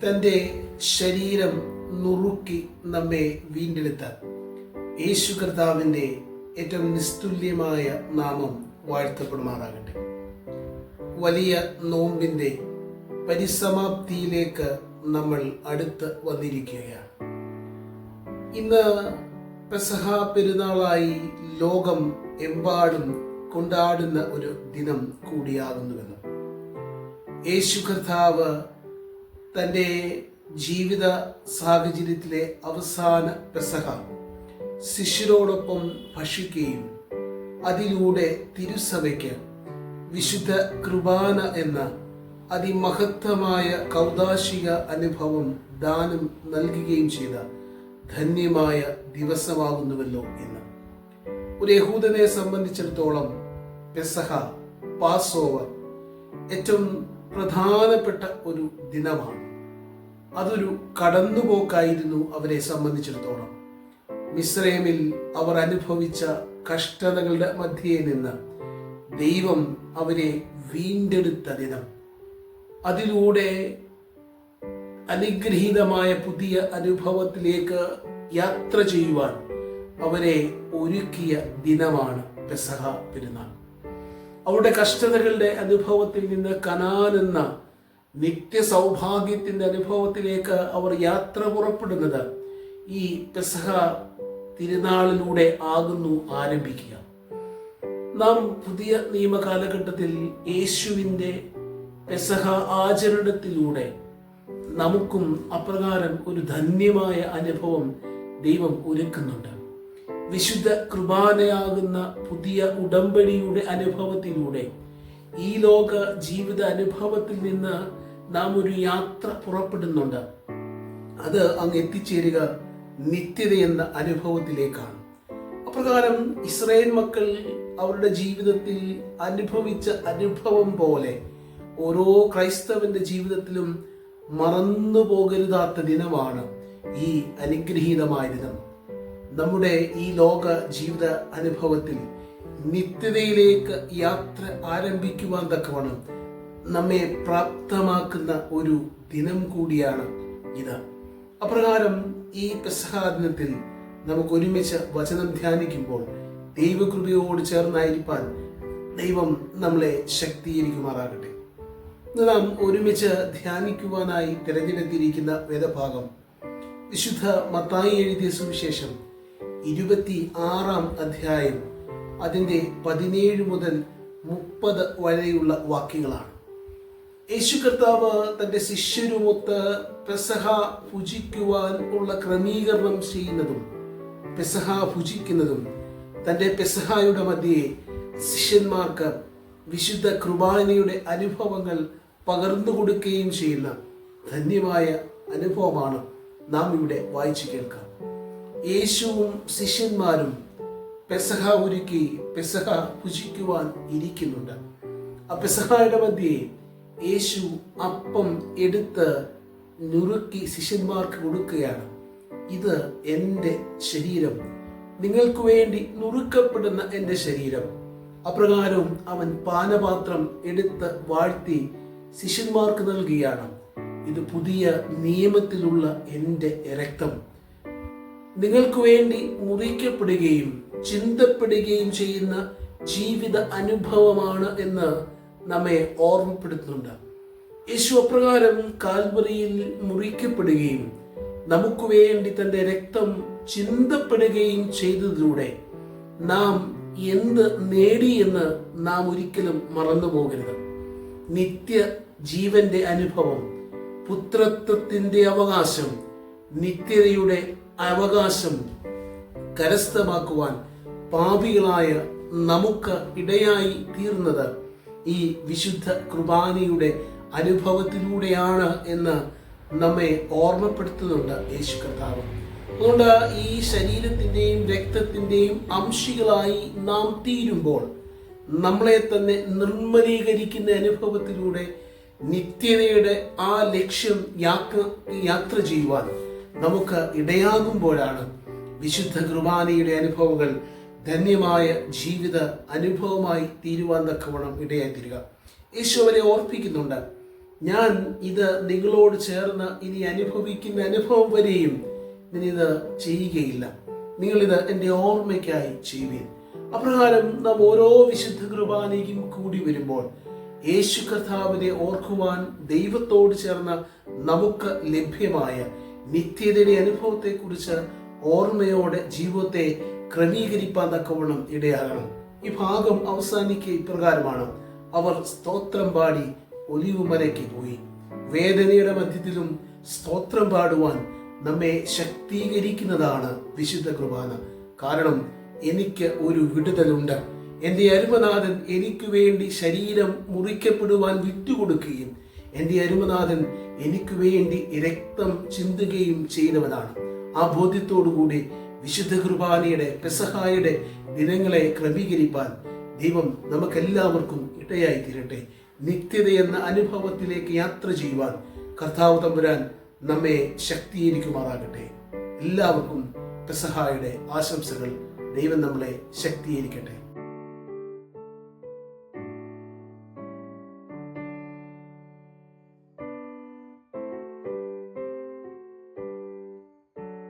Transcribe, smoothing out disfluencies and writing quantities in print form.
തൻ്റെ ശരീരം നുറുക്കി നമ്മെ വീണ്ടെടുത്ത യേശു കർത്താവിൻ്റെ ഏറ്റവും നിസ്തുല്യമായ നാമം വാഴ്ത്തപ്പെടുമാറാകട്ടെ. വലിയ നോമ്പിൻ്റെ പരിസമാപ്തിയിലേക്ക് നമ്മൾ അടുത്ത് വന്നിരിക്കുകയാണ്. ഇന്ന് പെസഹ പെരുന്നാളായി ലോകം എമ്പാടും കൊണ്ടാടുന്ന ഒരു ദിനം കൂടിയാകുന്നുവെന്ന്. യേശു കർത്താവ് തൻ്റെ ജീവിത സാഹചര്യത്തിലെ അവസാന പെസഹ ശിഷ്യരോടൊപ്പം ഭക്ഷിക്കുകയും അതിലൂടെ തിരുസഭയ്ക്ക് വിശുദ്ധ കുർബാന എന്ന അതിമഹത്തമായ കൗദാശിക അനുഭവം ദാനം നൽകുകയും ചെയ്ത ധന്യമായ ദിവസമാകുന്നുവല്ലോ എന്ന്. ഒരു യഹൂദനെ സംബന്ധിച്ചിടത്തോളം പെസഹ, പാസ് ഓവർ ഏറ്റവും പ്രധാനപ്പെട്ട ഒരു ദിനമാണ്. അതൊരു കടന്നുപോക്കായിരുന്നു അവരെ സംബന്ധിച്ചിടത്തോളം. മിസ്രൈമിൽ അവർ അനുഭവിച്ച കഷ്ടതകളുടെ മധ്യേ നിന്ന് ദൈവം അവരെ വീണ്ടെടുത്ത ദിനം, അതിലൂടെ അനുഗ്രഹീതമായ പുതിയ അനുഭവത്തിലേക്ക് യാത്ര ചെയ്യുവാൻ അവരെ ഒരുക്കിയ ദിനമാണ് പെസഹ പെരുന്നാൾ. അവരുടെ കഷ്ടതകളുടെ അനുഭവത്തിൽ നിന്ന് കനാൻ എന്ന നിത്യ സൗഭാഗ്യത്തിൻ്റെ അനുഭവത്തിലേക്ക് അവർ യാത്ര പുറപ്പെടുന്നത് ഈ പെസഹ തിരുനാളിലൂടെ ആകുന്നു ആരംഭിക്കുക. നാം പുതിയ നിയമ കാലഘട്ടത്തിൽ യേശുവിൻ്റെ പെസഹ ആചരണത്തിലൂടെ നമുക്കും അപ്രകാരം ഒരു ധന്യമായ അനുഭവം ദൈവം ഒരുക്കുന്നുണ്ട്. വിശുദ്ധ കുർബാനയാകുന്ന പുതിയ ഉടമ്പടിയുടെ അനുഭവത്തിലൂടെ ഈ ലോക ജീവിത അനുഭവത്തിൽ നിന്ന് നാം ഒരു യാത്ര പുറപ്പെടുന്നുണ്ട്. അത് അങ്ങ് എത്തിച്ചേരുക നിത്യത എന്ന അനുഭവത്തിലേക്കാണ്. അപ്രകാരം ഇസ്രായേൽ മക്കൾ അവരുടെ ജീവിതത്തിൽ അനുഭവിച്ച അനുഭവം പോലെ ഓരോ ക്രൈസ്തവന്റെ ജീവിതത്തിലും മറന്നു പോകരുതാത്ത ദിനമാണ് ഈ അനുഗ്രഹീതമായ ദിനം. നമ്മുടെ ഈ ലോക ജീവിത അനുഭവത്തിൽ നിത്യതയിലേക്ക് യാത്ര ആരംഭിക്കുവാൻ തക്കവണ്ണം നമ്മെ പ്രാപ്തമാക്കുന്ന ഒരു ദിനം കൂടിയാണ് ഇത്. അപ്രകാരം ഈ പെസഹ ദിനത്തിൽ നമുക്ക് ഒരുമിച്ച് വചനം ധ്യാനിക്കുമ്പോൾ ദൈവകൃപയോട് ചേർന്നായിരിക്കാൻ ദൈവം നമ്മളെ ശക്തീകരിക്കുമാറാകട്ടെ. നാം ഒരുമിച്ച് ധ്യാനിക്കുവാനായി തിരഞ്ഞെടുത്തിരിക്കുന്ന വേദഭാഗം വിശുദ്ധ മത്തായി എഴുതിയ സുവിശേഷം 26 അധ്യായം അതിൻ്റെ 17 മുതൽ 30 വരെയുള്ള വാക്യങ്ങളാണ്. യേശു കർത്താവ് തൻ്റെ ശിഷ്യരുമൊത്ത് പെസഹ ഭുജിക്കുവാൻ ഉള്ള ക്രമീകരണം ചെയ്യുന്നതും പെസഹ ഭുജിക്കുന്നതും തൻ്റെ പെസഹായുടെ മധ്യേ ശിഷ്യന്മാർക്ക് വിശുദ്ധ കുർബാനയുടെ അനുഭവങ്ങൾ പകർന്നു കൊടുക്കുകയും ചെയ്യുന്ന ധന്യമായ അനുഭവമാണ് നാം ഇവിടെ വായിച്ചു കേൾക്കാം. യേശുവും ശിഷ്യന്മാരും പെസഹ ഒരുക്കി പെസഹ ഭുജിക്കുവാൻ ഇരിക്കുന്നുണ്ട്. ആ പെസഹയുടെ മധ്യേ യേശു അപ്പം എടുത്ത് നുറുക്കി ശിഷ്യന്മാർക്ക് കൊടുക്കുകയാണ്. ഇത് എൻ്റെ ശരീരം, നിങ്ങൾക്ക് വേണ്ടി നുറുക്കപ്പെടുന്ന എൻ്റെ ശരീരം. അപ്രകാരം അവൻ പാനപാത്രം എടുത്ത് വാഴ്ത്തി ശിഷ്യന്മാർക്ക് നൽകുകയാണ്. ഇത് പുതിയ നിയമത്തിലുള്ള എൻ്റെ രക്തം, നിങ്ങൾക്ക് വേണ്ടി മുറിക്കപ്പെടുകയും ചിന്തപ്പെടുകയും ചെയ്യുന്ന ജീവിത അനുഭവമാണ് എന്ന് നമ്മെ ഓർമ്മപ്പെടുത്തുന്നുണ്ട്. യേശു അപ്രകാരം കാൽവറിയിൽ മുറിക്കപ്പെടുകയും നമുക്ക് വേണ്ടി തൻ്റെ രക്തം ചിന്തപ്പെടുകയും ചെയ്തതിലൂടെ നാം എന്ത് നേടി എന്ന് നാം ഒരിക്കലും മറന്നു പോകരുത്. നിത്യ ജീവന്റെ അനുഭവം, പുത്രത്വത്തിന്റെ അവകാശം, നിത്യതയുടെ അവകാശം കരസ്ഥമാക്കുവാൻ പാപികളായ നമുക്ക് ഇടയായി തീർന്നത് ഈ വിശുദ്ധ കുർബാനയുടെ അനുഭവത്തിലൂടെയാണ് എന്ന് നമ്മെ ഓർമ്മപ്പെടുത്തുന്നുണ്ട് യേശു കർത്താവ്. അതുകൊണ്ട് ഈ ശരീരത്തിൻ്റെയും രക്തത്തിൻ്റെയും അംശികളായി നാം തീരുമ്പോൾ നമ്മളെ തന്നെ നിർമ്മലീകരിക്കുന്ന അനുഭവത്തിലൂടെ നിത്യതയുടെ ആ ലക്ഷ്യം യാത്ര ചെയ്യുവാൻ നമുക്ക് ഇടയാകുമ്പോഴാണ് വിശുദ്ധ കുർബാനയുടെ അനുഭവങ്ങൾ ധന്യമായ ജീവിത അനുഭവമായി തീരുവാൻ തക്കവണ്ണം ഇടയായി തീരുക. യേശു അവരെ ഓർപ്പിക്കുന്നുണ്ട്, ഞാൻ ഇത് നിങ്ങളോട് ചേർന്ന് ഇനി അനുഭവിക്കുന്ന അനുഭവം വരെയും ഞാനിത് ചെയ്യുകയില്ല. നിങ്ങളിത് എൻ്റെ ഓർമ്മയ്ക്കായി ചെയ്യുവിൻ. അപ്രകാരം നാം ഓരോ വിശുദ്ധ കുർബാനയ്ക്കും കൂടി വരുമ്പോൾ യേശു കർത്താവിനെ ഓർക്കുവാൻ ദൈവത്തോട് ചേർന്ന് നമുക്ക് ലഭ്യമായ നിത്യതയുടെ അനുഭവത്തെക്കുറിച്ച് ഓർമ്മയോടെ ജീവിതത്തെ ക്രമീകരിപ്പാൻ തക്കവണ്ണം ഇടയാകണം. ഈ ഭാഗം അവസാനിക്കുക ഇപ്രകാരമാണ്: അവർ സ്തോത്രം പാടി ഒലിവുമലയ്ക്ക് പോയി. വേദനയുടെ മധ്യത്തിലും സ്തോത്രം പാടുവാൻ നമ്മെ ശക്തീകരിക്കുന്നതാണ് വിശുദ്ധ കുർബാന. കാരണം എനിക്ക് ഒരു വിടുതലുണ്ട്. എൻ്റെ അരുമനാഥൻ എനിക്ക് വേണ്ടി ശരീരം മുറിക്കപ്പെടുവാൻ വിട്ടുകൊടുക്കുകയും എൻ്റെ അരുമനാഥൻ എനിക്ക് വേണ്ടി രക്തം ചിന്തുകയും ചെയ്തവനാണ്. ആ ബോധ്യത്തോടുകൂടി വിശുദ്ധ കുർബാനയുടെ പെസഹായുടെ ദിനങ്ങളെ ക്രമീകരിപ്പാൻ ദൈവം നമുക്കെല്ലാവർക്കും ഇടയായി തീരട്ടെ. നിത്യത എന്ന അനുഭവത്തിലേക്ക് യാത്ര ചെയ്യുവാൻ കർത്താവ് തമ്പുരാൻ നമ്മെ ശക്തീകരിക്കുമാറാകട്ടെ. എല്ലാവർക്കും പെസഹായുടെ ആശംസകൾ. ദൈവം നമ്മളെ ശക്തീകരിക്കട്ടെ.